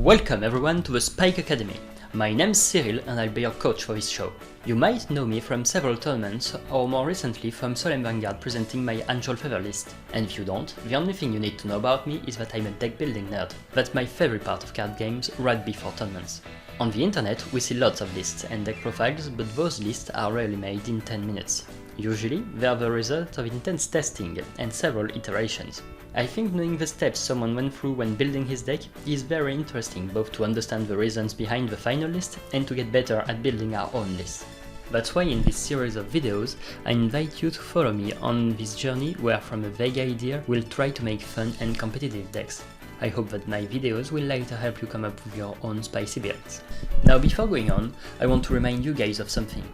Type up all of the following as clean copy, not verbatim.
Welcome everyone to the Spike Academy. My name's Cyril and I'll be your coach for this show. You might know me from several tournaments or more recently from Solheim Vanguard presenting my annual favor list. And if you don't, the only thing you need to know about me is that I'm a deck building nerd. That's my favorite part of card games right before tournaments. On the internet we see lots of lists and deck profiles, but those lists are rarely made in 10 minutes. Usually they are the result of intense testing and several iterations. I think knowing the steps someone went through when building his deck is very interesting, both to understand the reasons behind the final list and to get better at building our own list. That's why in this series of videos I invite you to follow me on this journey where from a vague idea we'll try to make fun and competitive decks. I hope that my videos will later help you come up with your own spicy builds. Now before going on, I want to remind you guys of something.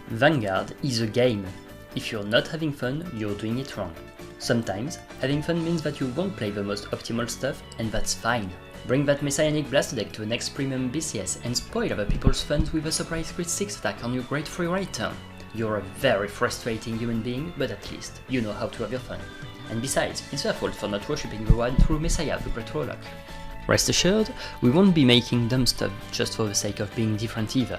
Vanguard is a game. If you're not having fun, you're doing it wrong. Sometimes, having fun means that you won't play the most optimal stuff, and that's fine. Bring that Messianic Blaster deck to a next Premium BCS and spoil other people's fun with a surprise crit 6 attack on your great free ride turn. You're a very frustrating human being, but at least you know how to have your fun. And besides, it's their fault for not worshipping the one through Messiah the Great Warlock. Rest assured, we won't be making dumb stuff just for the sake of being different either.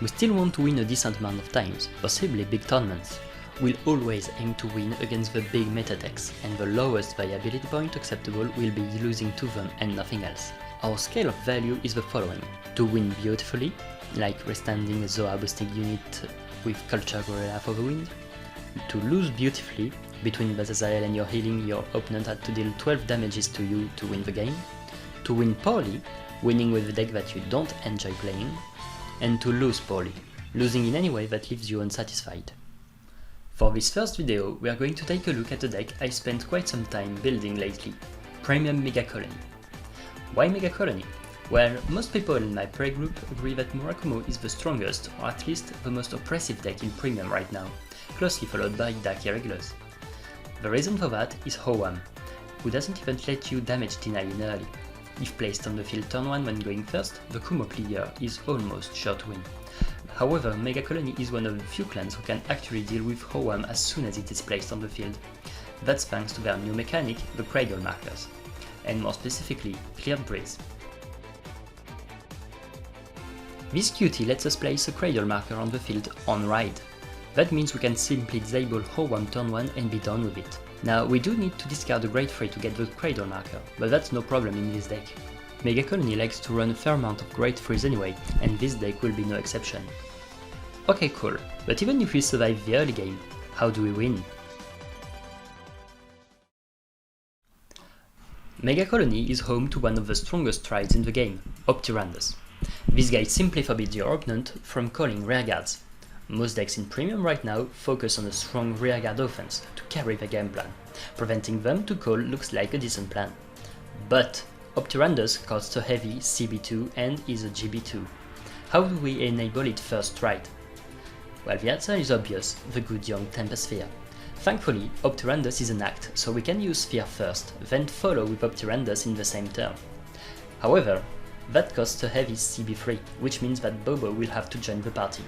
We still want to win a decent amount of times, possibly big tournaments. We'll always aim to win against the big meta decks, and the lowest viability point acceptable will be losing to them and nothing else. Our scale of value is the following: to win beautifully, like restanding a Zoa boosting unit with Culture Gorilla for the win; to lose beautifully, between Bazazael and your healing your opponent had to deal 12 damages to you to win the game; to win poorly, winning with a deck that you don't enjoy playing; and to lose poorly, losing in any way that leaves you unsatisfied. For this first video, we are going to take a look at a deck I spent quite some time building lately, Premium Megacolony. Why Megacolony? Well, most people in my prey group agree that Murakumo is the strongest, or at least the most oppressive deck in Premium right now, closely followed by Dark Irregulars. The reason for that is Howam, who doesn't even let you damage deny in early. If placed on the field turn 1 when going first, the Kumo player is almost sure to win. However, Megacolony is one of the few clans who can actually deal with Howam as soon as it is placed on the field. That's thanks to their new mechanic, the Cradle Markers, and more specifically, Cleared Breeze. This cutie lets us place a Cradle Marker on the field on ride. That means we can simply disable Howam turn 1 and be done with it. Now, we do need to discard a Great Free to get the Cradle Marker, but that's no problem in this deck. Megacolony likes to run a fair amount of Great Frees anyway, and this deck will be no exception. Okay, cool, but even if we survive the early game, how do we win? Megacolony is home to one of the strongest trides in the game, Optyrandus. This guy simply forbids your opponent from calling rearguards. Most decks in Premium right now focus on a strong rearguard offense to carry the game plan. Preventing them to call looks like a decent plan. But Optyrandus costs a heavy CB2 and is a GB2. How do we enable it first right? Well, the answer is obvious, the good young Tempest Sphere. Thankfully, Optyrandus is an act, so we can use Sphere first, then follow with Optyrandus in the same turn. However, that costs a heavy CB3, which means that Bobo will have to join the party.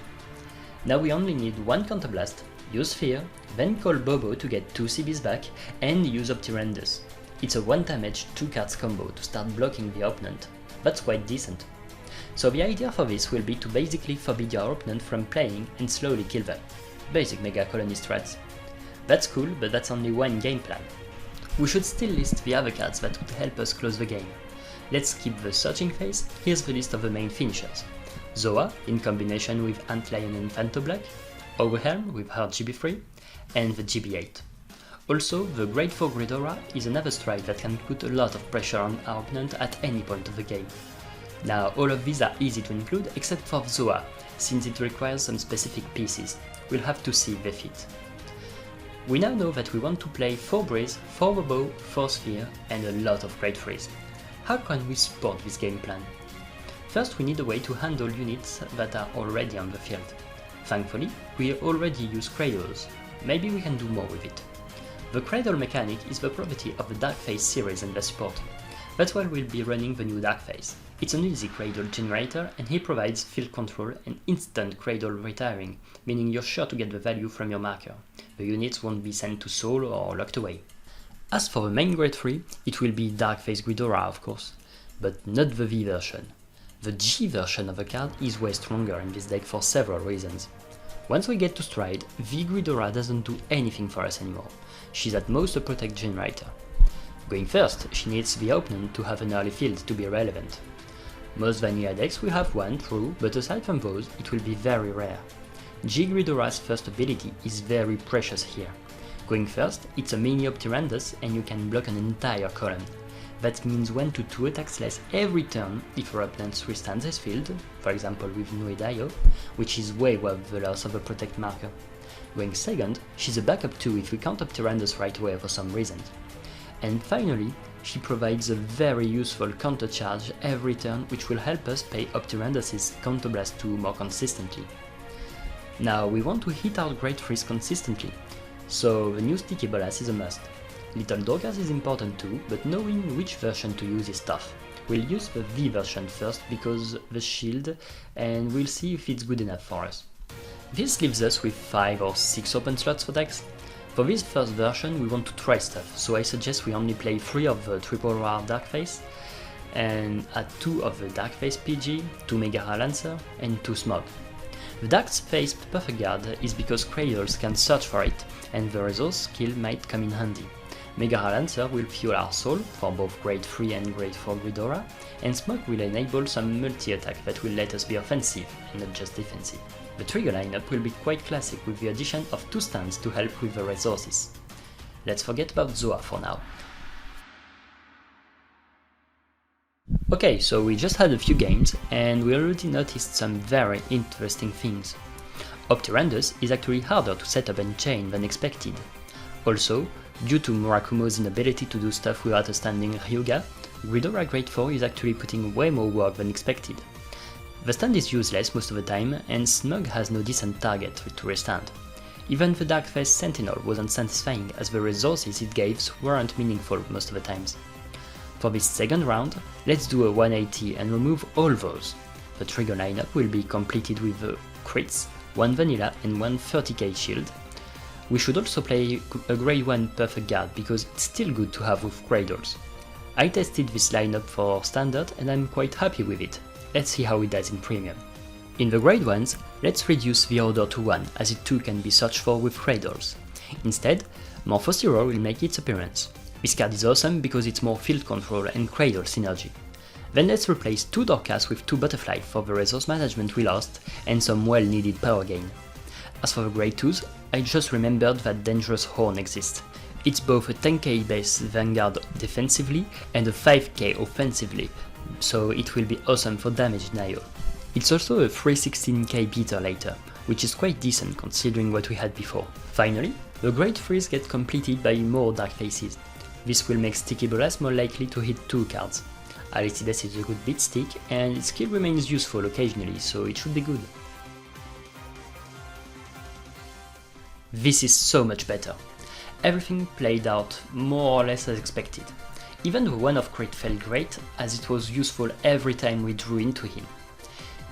Now we only need one Counterblast, use Sphere, then call Bobo to get 2 CBs back, and use Optyrandus. It's a 1 damage 2 cards combo to start blocking the opponent. That's quite decent. So the idea for this will be to basically forbid your opponent from playing and slowly kill them. Basic Megacolony strats. That's cool, but that's only one game plan. We should still list the other cards that would help us close the game. Let's skip the searching phase, here's the list of the main finishers. Zoa, in combination with Antlion and Phantoblack, Overhelm with her GB3, and the GB8. Also, the Great 4 Gridora is another strike that can put a lot of pressure on our opponent at any point of the game. Now, all of these are easy to include except for Zoa, since it requires some specific pieces. We'll have to see if they fit. We now know that we want to play 4 Breeze, 4 Bobo, 4 Sphere, and a lot of Great Frees. How can we support this game plan? First, we need a way to handle units that are already on the field. Thankfully, we already use Cradles. Maybe we can do more with it. The Cradle mechanic is the property of the Dark Phase series and their support. That's why we'll be running the new Dark Phase. It's an easy Cradle generator and he provides field control and instant Cradle retiring, meaning you're sure to get the value from your marker. The units won't be sent to Soul or locked away. As for the main Great 3, it will be Dark Phase Ghidorah of course. but not the V version. The G version of the card is way stronger in this deck for several reasons. Once we get to Stride, V Gridora doesn't do anything for us anymore. She's at most a protect generator. Going first, she needs the opponent to have an early field to be relevant. Most vanilla decks will have one, true, but aside from those, it will be very rare. G Gridora's first ability is very precious here. Going first, it's a mini Optyrandus and you can block an entire column. That means 1 to 2 attacks less every turn if your opponent restands his field, for example with Nuedayo, which is way worth the loss of a protect marker. Going second, she's a backup too if we can't Optyrandus right away for some reason. And finally, she provides a very useful counter charge every turn which will help us pay Optyrandus' Counterblast 2 more consistently. Now we want to hit our Great Freeze consistently, so the new Sticky Bolas is a must. Little Dorcas is important too, but knowing which version to use is tough. We'll use the V version first because the shield, and we'll see if it's good enough for us. This leaves us with 5 or 6 open slots for decks. For this first version we want to try stuff, so I suggest we only play 3 of the triple rare Darkface, and add 2 of the Darkface PG, 2 Megara Lancer, and 2 Smog. The Darkface Perfect Guard is because Cradles can search for it, and the resource skill might come in handy. Megara Lancer will fuel our soul for both Grade 3 and Grade 4 Gridora, and Smoke will enable some multi-attack that will let us be offensive and not just defensive. The trigger lineup will be quite classic with the addition of 2 stands to help with the resources. Let's forget about Zoa for now. Okay, so we just had a few games and we already noticed some very interesting things. Optyrandus is actually harder to set up and chain than expected. Also, due to Murakumo's inability to do stuff without a standing Ryuga, Gridora Grade 4 is actually putting way more work than expected. The stand is useless most of the time, and Smug has no decent target to restand. Even the Darkface Sentinel wasn't satisfying as the resources it gave weren't meaningful most of the times. For this second round, let's do a 180 and remove all those. The trigger lineup will be completed with crits, 1 vanilla and 1 30k shield. We should also play a grade 1 Perfect Guard because it's still good to have with Cradles. I tested this lineup for standard and I'm quite happy with it. Let's see how it does in Premium. In the grade 1s, let's reduce the order to 1 as it too can be searched for with Cradles. Instead, Morphosero will make its appearance. This card is awesome because it's more field control and Cradle synergy. Then let's replace 2 Dorcas with 2 Butterfly for the resource management we lost and some well needed power gain. As for the grade 2s, I just remembered that Dangerous Horn exists. It's both a 10k base Vanguard defensively and a 5k offensively, so it will be awesome for damage denial. It's also a 316k beater later, which is quite decent considering what we had before. Finally, the Great Freeze gets completed by more Dark Faces. This will make Sticky Bolas more likely to hit 2 cards. Alicides is a good beat stick and its skill remains useful occasionally, so it should be good. This is so much better. Everything played out more or less as expected. Even the one-off crit felt great, as it was useful every time we drew into him.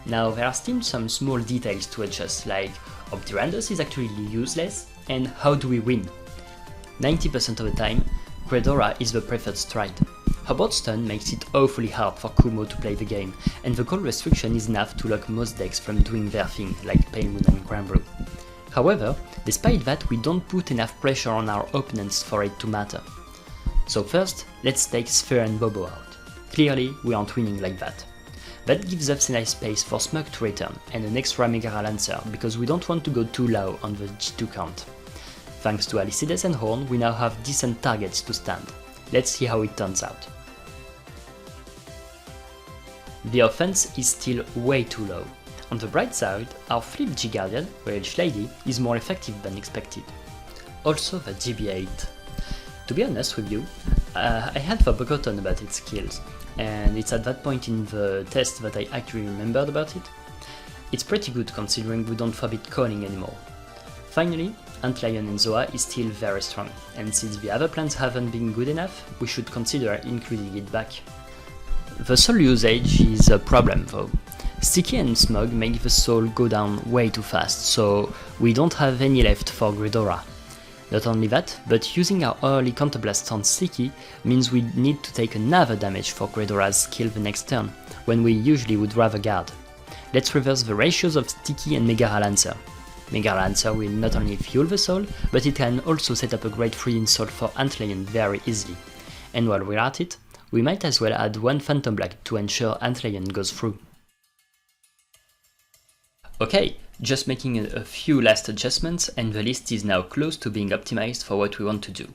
Now there are still some small details to adjust, like Optyrandus is actually useless, and how do we win? 90% of the time, Gridora is the preferred stride. Her board stun makes it awfully hard for Kumo to play the game, and the call restriction is enough to lock most decks from doing their thing, like Painwood and Granbrew. However, despite that, we don't put enough pressure on our opponents for it to matter. So first, let's take Sphere and Bobo out. Clearly, we aren't winning like that. That gives us a nice space for Smug to return, and an extra Megara Lancer, because we don't want to go too low on the G2 count. Thanks to Alicides and Horn, we now have decent targets to stand. Let's see how it turns out. The offense is still way too low. On the bright side, our flip G-Guardian, Relish Lady, is more effective than expected. Also the GB8. To be honest with you, I had forgotten about its skills, and it's at that point in the test that I actually remembered about it. It's pretty good considering we don't forbid calling anymore. Finally, Antlion and Zoa is still very strong, and since the other plans haven't been good enough, we should consider including it back. The soul usage is a problem though. Sticky and Smug make the soul go down way too fast, so we don't have any left for Gridora. Not only that, but using our early counterblasts on Sticky means we need to take another damage for Greedora's skill the next turn, when we usually would rather guard. Let's reverse the ratios of Sticky and Mega Lancer. Mega Lancer will not only fuel the soul, but it can also set up a great free install for Antlion very easily. And while we're at it, we might as well add one Phantom Black to ensure Antlion goes through. Okay, just making a few last adjustments and the list is now close to being optimized for what we want to do.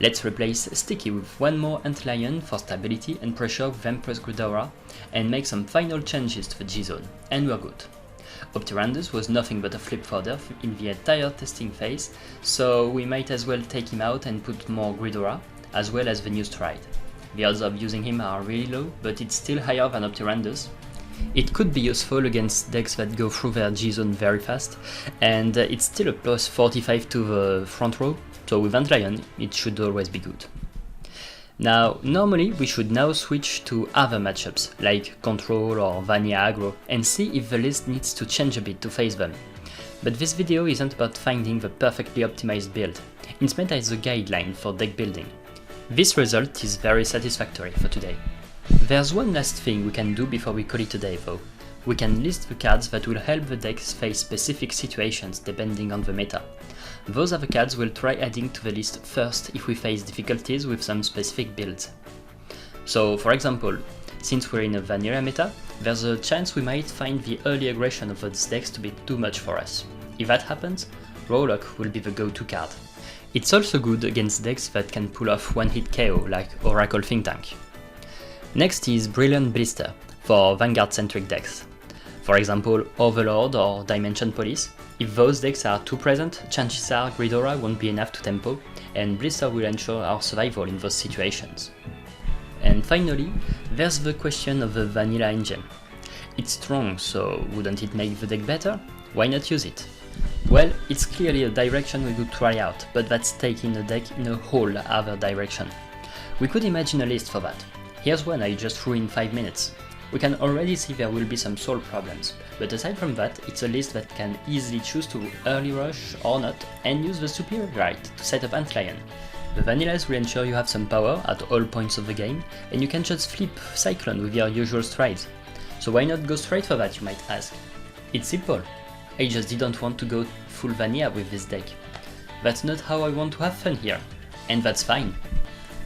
Let's replace Sticky with one more Antlion for stability and pressure with Empress Greedora and make some final changes to the G-Zone, and we're good. Optyrandus was nothing but a flip fodder in the entire testing phase, so we might as well take him out and put more Greedora, as well as the new Stride. The odds of using him are really low, but it's still higher than Optyrandus. It could be useful against decks that go through their G-Zone very fast, and it's still a plus 45 to the front row, so with Antlion it should always be good. Now, normally we should now switch to other matchups, like Control or Vanilla Aggro, and see if the list needs to change a bit to face them. But this video isn't about finding the perfectly optimized build, it's meant as a guideline for deck building. This result is very satisfactory for today. There's one last thing we can do before we call it a day though. We can list the cards that will help the decks face specific situations depending on the meta. Those are the cards we'll try adding to the list first if we face difficulties with some specific builds. So for example, since we're in a vanilla meta, there's a chance we might find the early aggression of those decks to be too much for us. If that happens, Rowlock will be the go-to card. It's also good against decks that can pull off one-hit KO like Oracle Think Tank. Next is Brilliant Blister for Vanguard-centric decks. For example, Overlord or Dimension Police. If those decks are too present, chances are Greedora won't be enough to tempo, and Blister will ensure our survival in those situations. And finally, there's the question of the vanilla engine. It's strong, so wouldn't it make the deck better? Why not use it? Well, it's clearly a direction we could try out, but that's taking the deck in a whole other direction. We could imagine a list for that. Here's one I just threw in 5 minutes. We can already see there will be some soul problems, but aside from that, it's a list that can easily choose to early rush or not and use the superior right to set up Antlion. The vanillas will ensure you have some power at all points of the game, and you can just flip Cyclone with your usual strides. So why not go straight for that, you might ask? It's simple. I just didn't want to go full vanilla with this deck. That's not how I want to have fun here, and that's fine.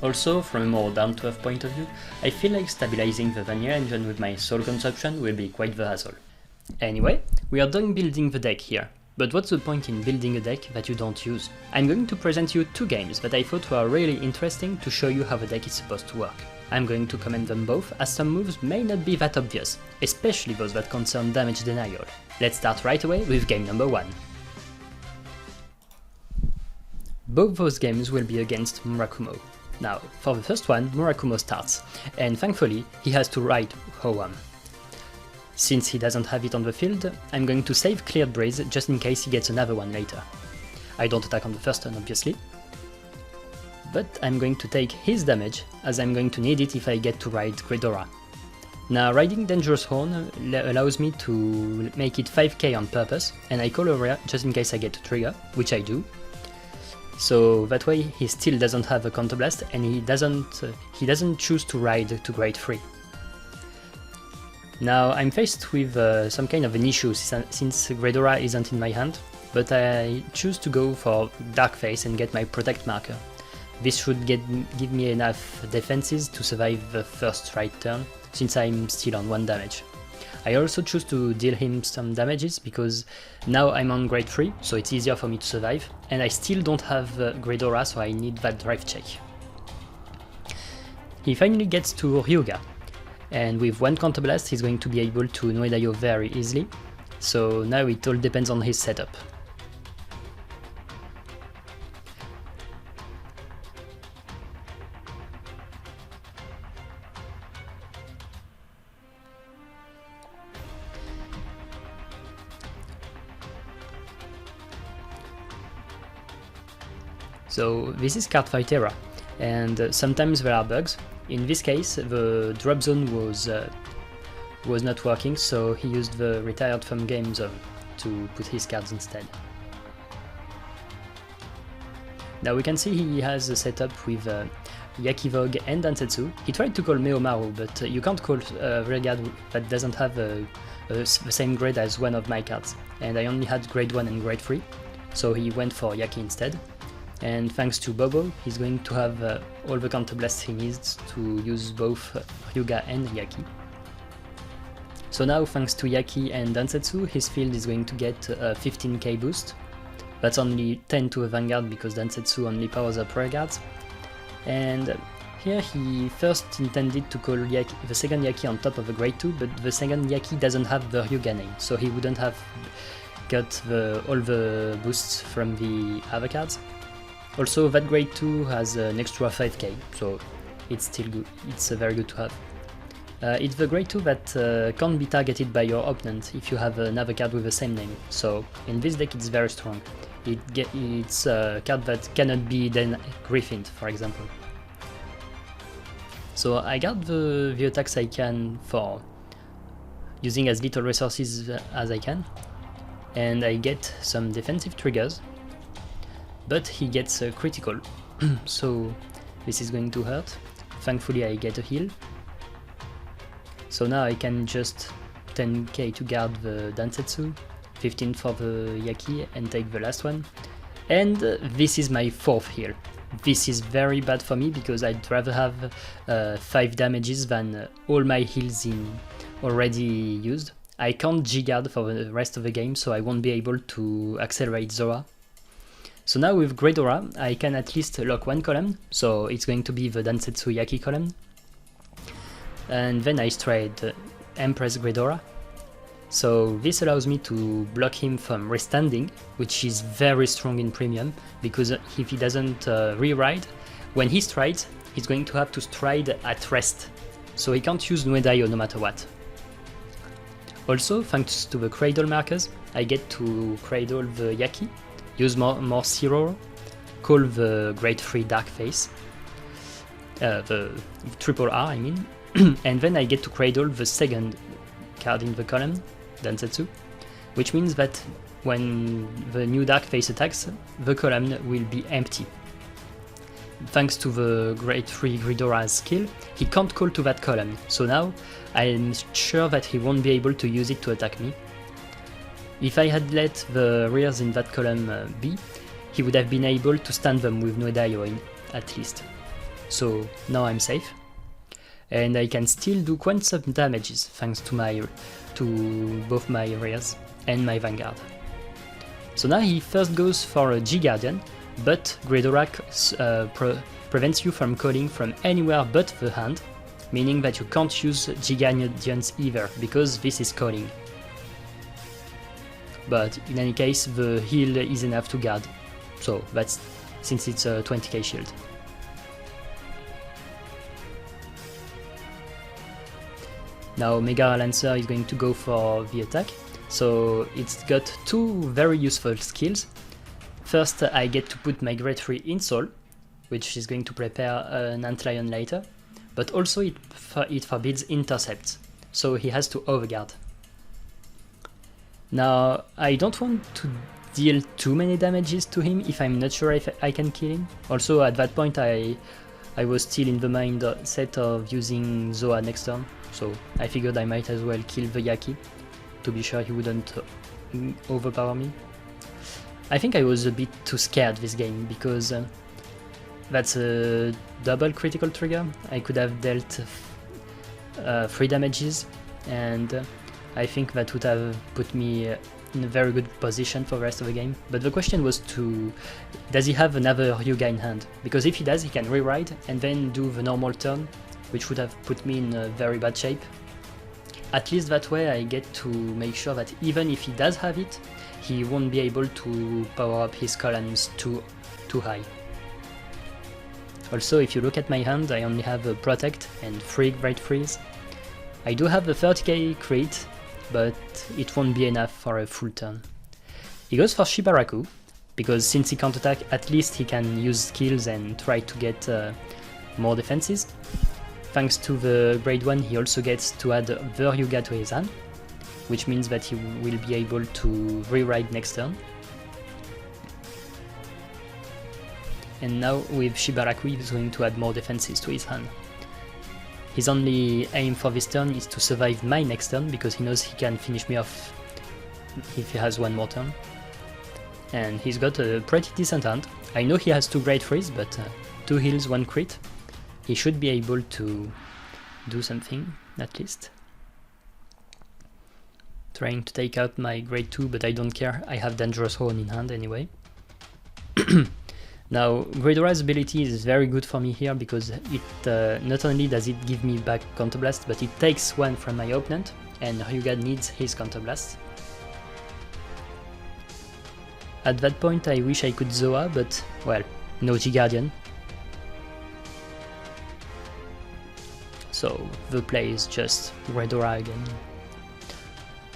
Also, from a more down-to-earth point of view, I feel like stabilizing the vanilla engine with my soul consumption will be quite the hassle. Anyway, we are done building the deck here, but what's the point in building a deck that you don't use? I'm going to present you 2 games that I thought were really interesting to show you how the deck is supposed to work. I'm going to comment them both, as some moves may not be that obvious, especially those that concern damage denial. Let's start right away with game number 1. Both those games will be against Murakumo. Now, for the first one, Murakumo starts, and thankfully he has to ride Hoam. Since he doesn't have it on the field, I'm going to save Cleared Breeze just in case he gets another one later. I don't attack on the first turn obviously, but I'm going to take his damage as I'm going to need it if I get to ride Greedora. Now, riding Dangerous Horn allows me to make it 5k on purpose, and I call Aurea just in case I get to trigger, which I do. So that way he still doesn't have a counterblast, and he doesn't choose to ride to grade 3. Now I'm faced with some kind of an issue since Greedora isn't in my hand, but I choose to go for Dark Face and get my Protect marker. This should give me enough defenses to survive the first right turn, since I'm still on 1 damage. I also choose to deal him some damages because now I'm on grade 3, so it's easier for me to survive, and I still don't have Greedora, so I need that drive check. He finally gets to Ryuga, and with 1 counterblast he's going to be able to Noedayo very easily, so now it all depends on his setup. So this is Cardfight era, and sometimes there are bugs. In this case, the drop zone was not working, so he used the retired from game zone to put his cards instead. Now we can see he has a setup with Yaki Vogue and Dansetsu. He tried to call Meomaru, but you can't call a rearguard that doesn't have the same grade as one of my cards. And I only had grade 1 and grade 3, so he went for Yaki instead. And thanks to Bobo, he's going to have all the counterblasts he needs to use both Ryuga and Yaki. So now, thanks to Yaki and Dansetsu, his field is going to get a 15k boost. That's only 10 to a Vanguard because Dansetsu only powers up rearguards. And here he first intended to call Yaki, the second Yaki on top of a grade 2, but the second Yaki doesn't have the Ryuga name, so he wouldn't have got all the boosts from the other cards. Also, that grade 2 has an extra 5k, so it's still good. It's very good to have. It's the grade 2 that can't be targeted by your opponent if you have another card with the same name, so in this deck it's very strong. It's a card that cannot be then griffined, for example. So I guard the attacks I can for using as little resources as I can, and I get some defensive triggers, but he gets a critical, so this is going to hurt. Thankfully I get a heal. So now I can just 10k to guard the Dansetsu, 15 for the Yaki and take the last one. And this is my 4th heal. This is very bad for me because I'd rather have 5 damages than all my heals already used. I can't G-guard for the rest of the game, so I won't be able to accelerate Zora. So now with Great Aura, I can at least lock one column, so it's going to be the Dansetsu Yaki column. And then I stride Empress Great Aura. So this allows me to block him from restanding, which is very strong in Premium, because if he doesn't re-ride, when he strides, he's going to have to stride at rest, so he can't use Nuedaio no matter what. Also, thanks to the Cradle markers, I get to Cradle the Yaki, use more Zero, call the Grade 3 Dark Face, the triple R I mean, and then I get to Cradle the second card in the column, Dansetsu, which means that when the new Dark Face attacks, the column will be empty. Thanks to the Grade 3 Gridora's skill, he can't call to that column, so now I'm sure that he won't be able to use it to attack me. If I had let the rears in that column be, he would have been able to stand them with Nuedaio in, at least. So now I'm safe. And I can still do quite some damages thanks to both my rears and my Vanguard. So now he first goes for a G-Guardian, but Greadorak prevents you from calling from anywhere but the hand, meaning that you can't use G-Guardians either, because this is calling. But in any case, the heal is enough to guard, so that's since it's a 20k shield. Now Mega Lancer is going to go for the attack, so it's got two very useful skills. First, I get to put my Grade 3 in Soul, which is going to prepare an Antlion later, but also it forbids intercepts, so he has to overguard. Now, I don't want to deal too many damages to him if I'm not sure if I can kill him. Also, at that point I was still in the mindset of using Zoa next turn, so I figured I might as well kill the Yaki, to be sure he wouldn't overpower me. I think I was a bit too scared this game, because that's a double critical trigger. I could have dealt 3 damages, and I think that would have put me in a very good position for the rest of the game. But the question was does he have another Ryuga in hand? Because if he does, he can re-ride and then do the normal turn, which would have put me in a very bad shape. At least that way I get to make sure that even if he does have it, he won't be able to power up his columns too high. Also, if you look at my hand, I only have a Protect and 3 Great Freeze. I do have a 30k crit, but it won't be enough for a full turn. He goes for Shibaraku, because since he can't attack, at least he can use skills and try to get more defenses. Thanks to the grade 1, he also gets to add the Ryuga to his hand, which means that he will be able to re-ride next turn. and now with Shibaraku he's going to add more defenses to his hand. His only aim for this turn is to survive my next turn, because he knows he can finish me off if he has one more turn. And he's got a pretty decent hand. I know he has 2 Great Freeze, but 2 heals, 1 crit. He should be able to do something, at least. Trying to take out my Grade 2, but I don't care, I have Dangerous Horn in hand anyway. Now, Greedora's ability is very good for me here, because it not only does it give me back Counterblast, but it takes one from my opponent, and Hyuga needs his Counterblast. At that point I wish I could Zoa, but well, no G-Guardian. So the play is just Greedora again.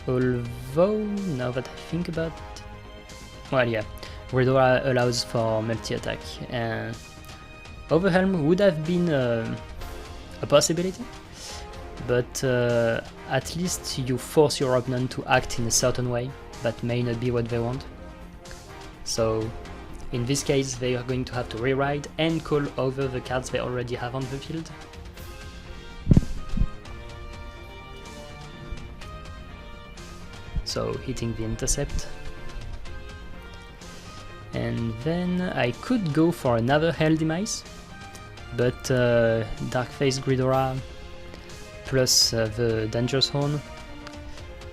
Although, now that I think about it, well yeah, Greedora allows for multi-attack, and Overwhelm would have been a possibility, but at least you force your opponent to act in a certain way that may not be what they want. So in this case they are going to have to rewrite and call over the cards they already have on the field. So hitting the intercept. And then I could go for another Hell Demise, but Dark-Faced Greedora plus the Dangerous Horn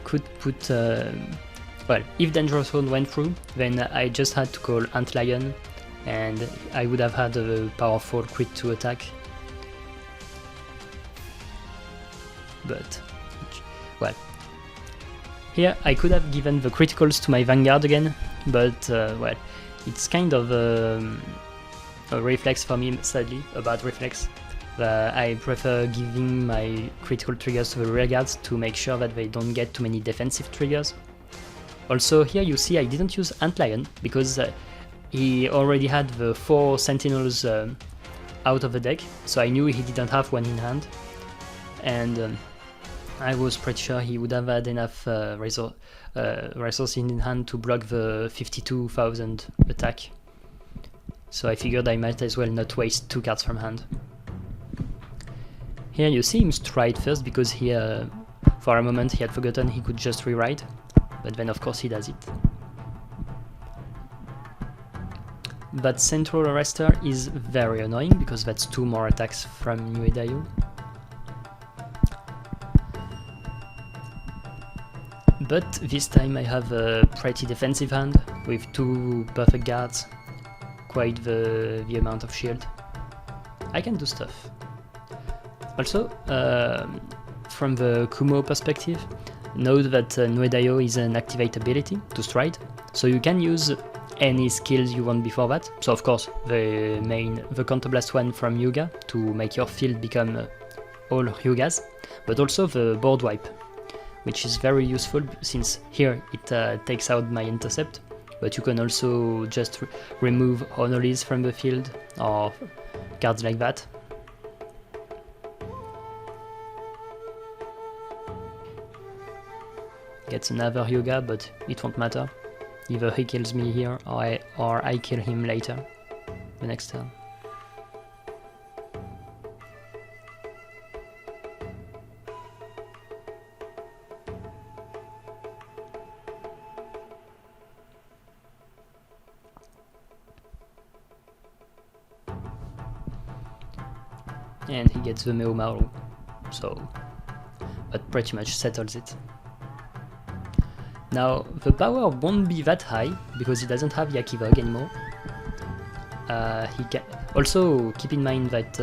could put... well, if Dangerous Horn went through, then I just had to call Antlion, and I would have had a powerful crit to attack. But, well, here I could have given the criticals to my Vanguard again, but, well, it's kind of a reflex for me, sadly, a bad reflex. I prefer giving my critical triggers to the rear guards to make sure that they don't get too many defensive triggers. Also here you see I didn't use Antlion because he already had the 4 Sentinels out of the deck, so I knew he didn't have one in hand, and I was pretty sure he would have had enough resources in hand to block the 52,000 attack, so I figured I might as well not waste 2 cards from hand. Here you see him stride first because he, for a moment he had forgotten he could just rewrite, but then of course he does it. That Central Arrestor is very annoying because that's 2 more attacks from Nuedayu. But this time I have a pretty defensive hand with 2 perfect guards, quite the amount of shield. I can do stuff. Also, from the Kumo perspective, note that Nuedayo is an activate ability to stride, so you can use any skills you want before that. So of course the Counterblast one from Hyuga to make your field become all Hyugas, but also the board wipe, which is very useful since here it takes out my intercept, but you can also just remove Honories from the field or cards like that. Gets another Hyuga, but it won't matter. Either he kills me here or I kill him later, the next turn. And he gets the Meomaru, so that pretty much settles it. Now, the power won't be that high, because he doesn't have Yakivog anymore. He can also keep in mind that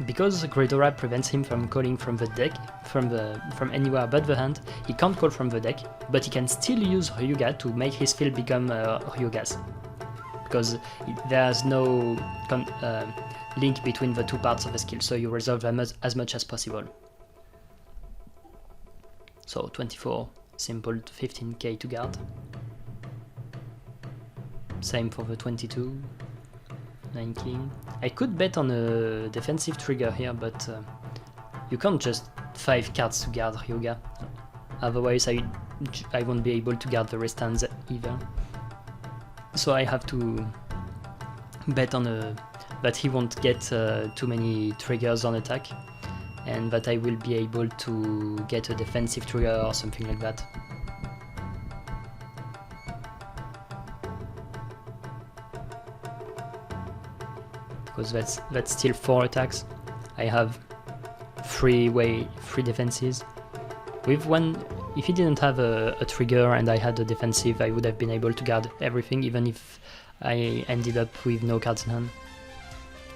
because Greedora prevents him from calling from the deck, from anywhere but the hand, he can't call from the deck, but he can still use Hyuga to make his field become Hyugas. Because there's no link between the 2 parts of the skill, so you resolve them as much as possible. So 24. Simple 15k to guard. Same for the 22, 19. I could bet on a defensive trigger here, but you can't just 5 cards to guard Hyuga. Otherwise I won't be able to guard the restands either. So I have to bet on that he won't get too many triggers on attack, and that I will be able to get a defensive trigger or something like that. Because that's still 4 attacks. I have 3 defenses. With one, if he didn't have a trigger and I had a defensive, I would have been able to guard everything, even if I ended up with no cards in hand.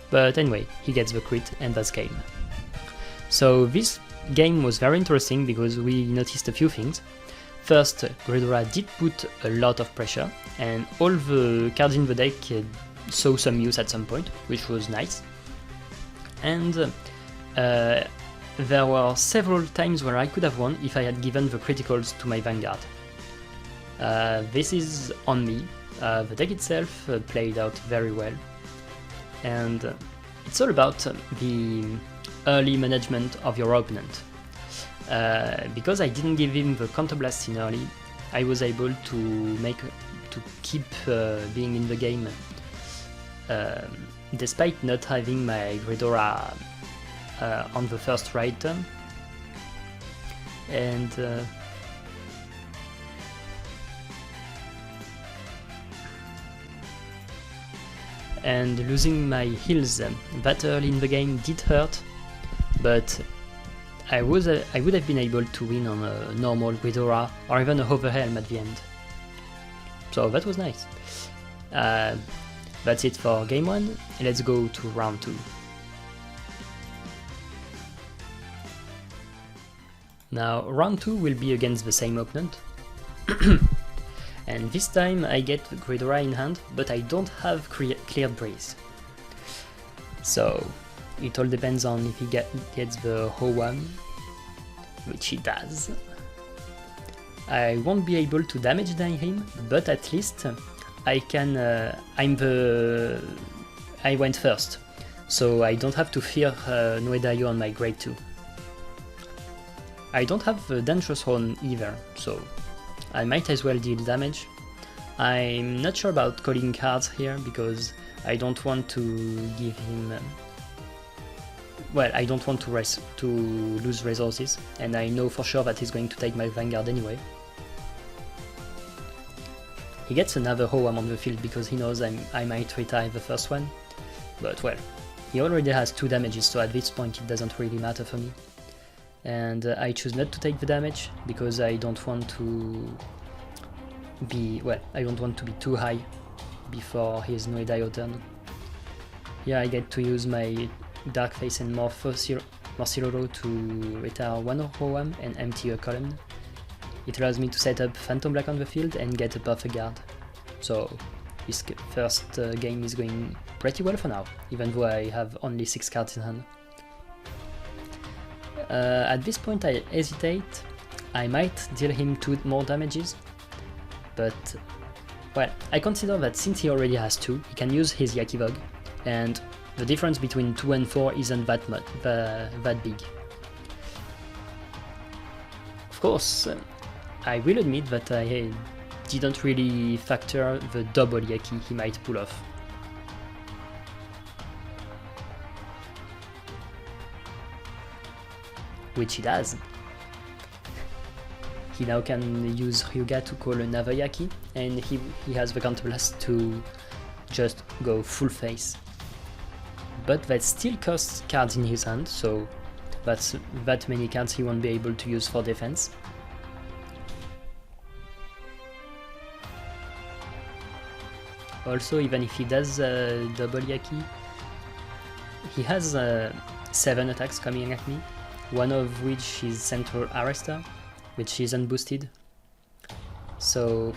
But anyway, he gets the crit, and that's game. So this game was very interesting because we noticed a few things. First, Ghidorah did put a lot of pressure, and all the cards in the deck saw some use at some point, which was nice. And there were several times where I could have won if I had given the criticals to my Vanguard. This is on me. The deck itself played out very well, and it's all about the early management of your opponent. Because I didn't give him the counterblast in early, I was able to keep being in the game despite not having my Ghidorah on the first right turn. And losing my heals that early in the game did hurt, but I would have been able to win on a normal Ghidorah or even a Hoverhelm at the end. So that was nice. That's it for game 1, let's go to round 2. Now round 2 will be against the same opponent, and this time I get Ghidorah in hand, but I don't have cleared breeze. So it all depends on if he gets the Ho-Wam, which he does. I won't be able to damage him, but at least I can. I went first, so I don't have to fear Noedayo on my grade 2. I don't have the Dangerous Horn either, so I might as well deal damage. I'm not sure about calling cards here because I don't want to give him. Well, I don't want to lose resources, and I know for sure that he's going to take my Vanguard anyway. He gets another Ho-Wam on the field because he knows I might retire the first one, but well, he already has 2 damages, so at this point it doesn't really matter for me. And I choose not to take the damage because I don't want to be too high before his Noedayo turn. Here I get to use my Dark Face and Morciloro to retire 1 Ho-Wam and empty a column. It allows me to set up Phantom Black on the field and get a perfect guard. So this first game is going pretty well for now, even though I have only 6 cards in hand. At this point I hesitate. I might deal him 2 more damages, but well, I consider that since he already has 2, he can use his Yakivog, and the difference between 2 and 4 isn't that big. Of course, I will admit that I didn't really factor the double Yaki he might pull off. Which he does. He now can use Ryuga to call another Yaki, and he has the counterblast to just go full face. But that still costs cards in his hand, so that's that many cards he won't be able to use for defense. Also, even if he does double Yaki, he has 7 attacks coming at me, one of which is Central Arrester, which is unboosted. So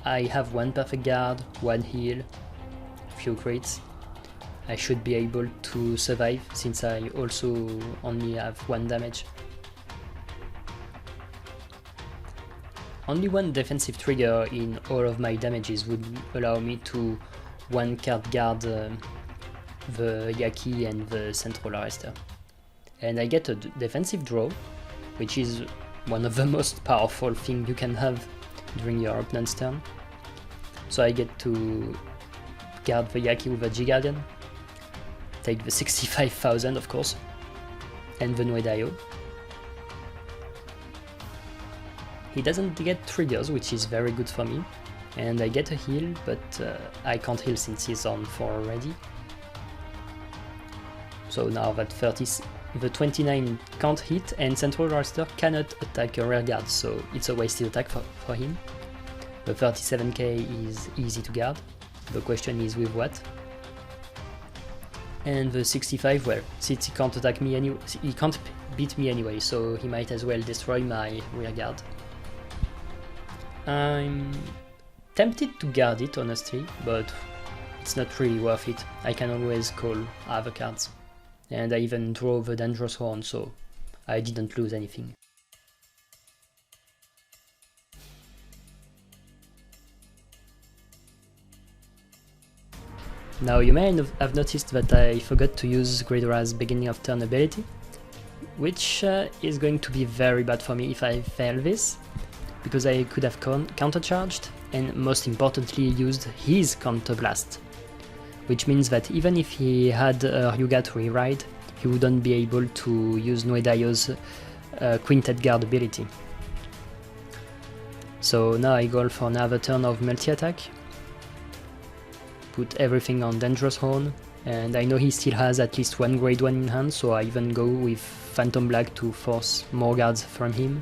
I have 1 perfect guard, 1 heal, few crits. I should be able to survive since I also only have 1 damage. Only 1 defensive trigger in all of my damages would allow me to 1 card guard the Yaki and the Central Arrester. And I get a defensive draw, which is one of the most powerful things you can have during your opponent's turn. So I get to guard the Yaki with a G-Guardian. Take the 65,000 of course, and the Nuedayo. He doesn't get triggers, which is very good for me, and I get a heal, but I can't heal since he's on 4 already. So now that the 29 can't hit, and Central Raster cannot attack a rear guard, so it's a wasted attack for him. The 37k is easy to guard, the question is with what? And the 65, well, since he can't attack me anyway, he can't beat me anyway, so he might as well destroy my rear guard. I'm tempted to guard it, honestly, but it's not really worth it. I can always call other cards. And I even draw the Dangerous Horn, so I didn't lose anything. Now you may have noticed that I forgot to use Greedora's beginning of turn ability, which is going to be very bad for me if I fail this, because I could have countercharged and most importantly used his counterblast, which means that even if he had Ryuga to reride, he wouldn't be able to use Nuedayo's Quintet Guard ability. So now I go for another turn of multi-attack, put everything on Dangerous Horn, and I know he still has at least one grade 1 in hand, so I even go with Phantom Black to force more guards from him,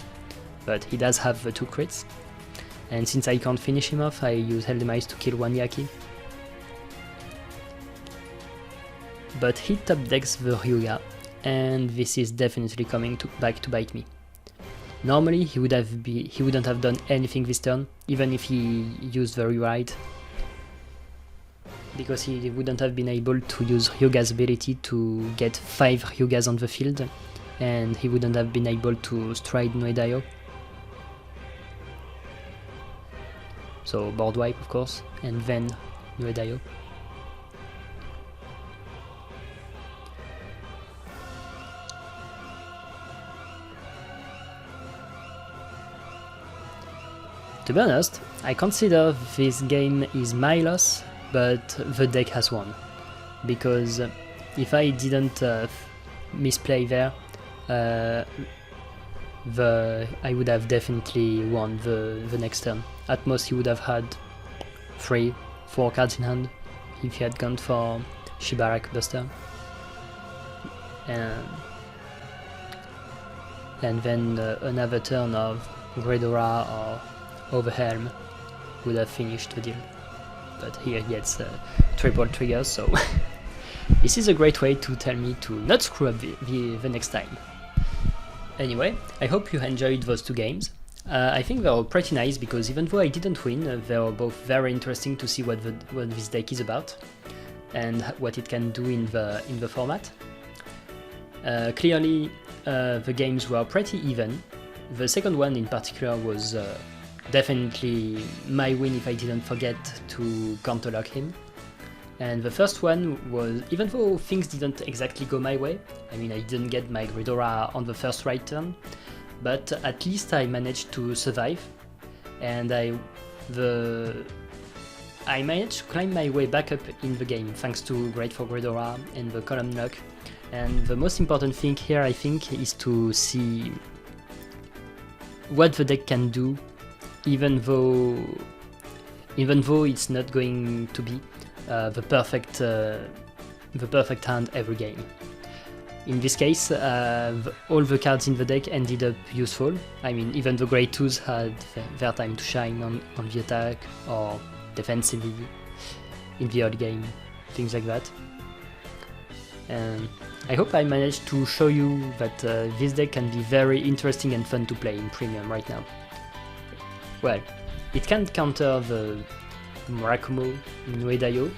but he does have the 2 crits, and since I can't finish him off, I use Helldemise to kill 1 Yaki. But he top decks the Ryuga, and this is definitely coming back to bite me. Normally he wouldn't have done anything this turn, even if he used the rewrite, because he wouldn't have been able to use Ryuga's ability to get 5 Ryugas on the field, and he wouldn't have been able to stride Nuedayo. So board wipe of course, and then Nuedayo. To be honest, I consider this game is my loss, but the deck has won, because if I didn't misplay there, I would have definitely won the next turn. At most he would have had 3-4 cards in hand if he had gone for Shibarak Buster. And then another turn of Greedora or Overhelm would have finished the deal. But here he gets triple triggers, so this is a great way to tell me to not screw up the next time. Anyway, I hope you enjoyed those 2 games. I think they were pretty nice, because even though I didn't win, they were both very interesting to see what this deck is about and what it can do in the format. Clearly the games were pretty even. The second one in particular was definitely my win if I didn't forget to counterlock him. And the first one was, even though things didn't exactly go my way, I mean I didn't get my Greedora on the first right turn, but at least I managed to survive, and I managed to climb my way back up in the game thanks to Great for Greedora and the column lock. And the most important thing here, I think, is to see what the deck can do, even though it's not going to be the perfect hand every game. In this case, all the cards in the deck ended up useful. I mean, even the Grade 2s had their time to shine on the attack or defensively in the early game, things like that. And I hope I managed to show you that this deck can be very interesting and fun to play in Premium right now. Well, it can't counter the Murakumo Nuedayo,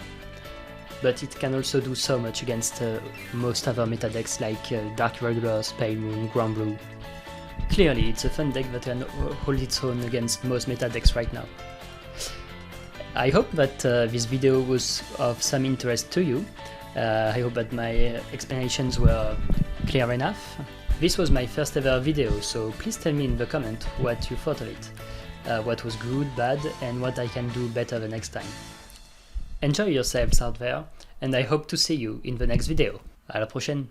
but it can also do so much against most other meta decks like Dark Regulars, Pale Moon, Grand Blue. Clearly, it's a fun deck that can hold its own against most meta decks right now. I hope that this video was of some interest to you. I hope that my explanations were clear enough. This was my first ever video, so please tell me in the comment what you thought of it. What was good, bad, and what I can do better the next time. Enjoy yourselves out there, and I hope to see you in the next video. À la prochaine!